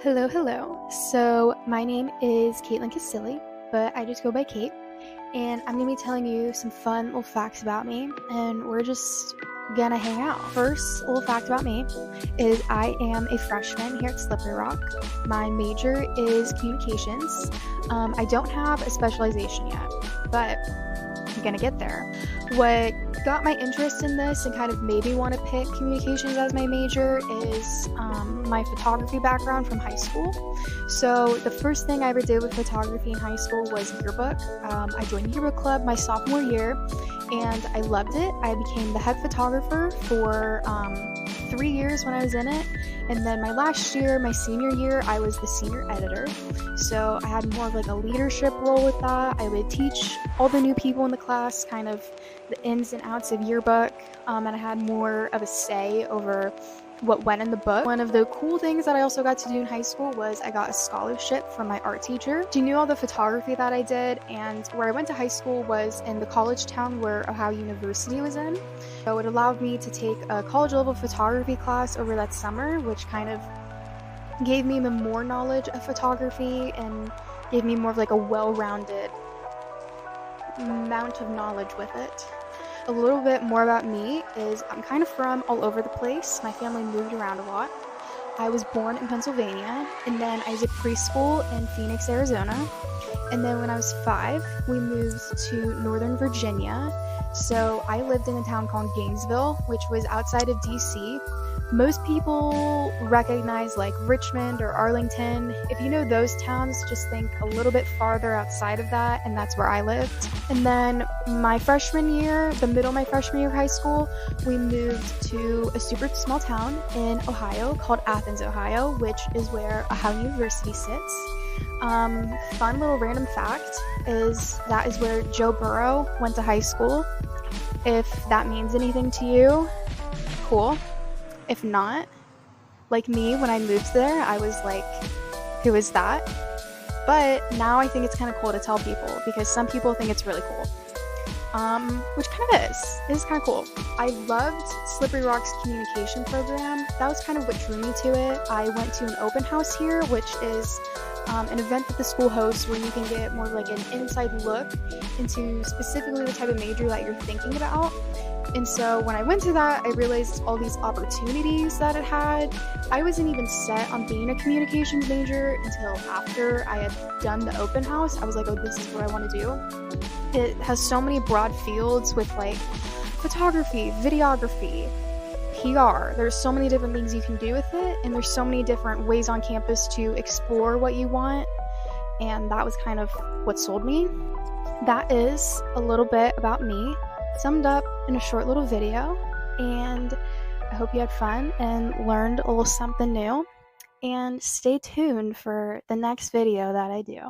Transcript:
Hello, hello. So, my name is Kaitlyn Casilli, but I just go by Kate, and I'm gonna be telling you some fun little facts about me, and we're just gonna hang out. First little fact about me is I am a freshman here at Slippery Rock. My major is communications. I don't have a specialization yet, but I'm gonna get there. What got my interest in this and kind of made me want to pick communications as my major is my photography background from high school. So the first thing I ever did with photography in high school was yearbook. I joined yearbook club my sophomore year and I loved it. I became the head photographer for 3 years when I was in it, and then my last year, my senior year, I was the senior editor. So I had more of like a leadership role with that. I would teach all the new people in the class kind of the ins and outs of yearbook, and I had more of a say over what went in the book. One of the cool things that I also got to do in high school was I got a scholarship from my art teacher. She knew all the photography that I did, and where I went to high school was in the college town where Ohio University was in. So it allowed me to take a college level photography class over that summer, which kind of gave me more knowledge of photography and gave me more of like a well-rounded amount of knowledge with it. A little bit more about me is I'm kind of from all over the place. My family moved around a lot. I was born in Pennsylvania, and then I did preschool in Phoenix, Arizona. And then when I was 5, we moved to Northern Virginia. So I lived in a town called Gainesville, which was outside of DC. Most people recognize like Richmond or Arlington. If you know those towns, just think a little bit farther outside of that, and that's where I lived. And then my freshman year, the middle of my freshman year of high school, we moved to a super small town in Ohio called Athens, Ohio, which is where Ohio University sits. Fun little random fact is that is where Joe Burrow went to high school. If that means anything to you, cool. If not, like me, when I moved there, I was like, who is that? But now I think it's kind of cool to tell people because some people think it's really cool. Which kind of is. It is kind of cool. I loved Slippery Rock's communication program. That was kind of what drew me to it. I went to an open house here, which is an event that the school hosts where you can get more of like an inside look into specifically the type of major that you're thinking about. And so when I went to that, I realized all these opportunities that it had. I wasn't even set on being a communications major until after I had done the open house. I was like, oh, this is what I want to do. It has so many broad fields with like photography, videography, PR. There's so many different things you can do with it, and there's so many different ways on campus to explore what you want, and that was kind of what sold me. That is a little bit about me, summed up in a short little video, and I hope you had fun and learned a little something new, and stay tuned for the next video that I do.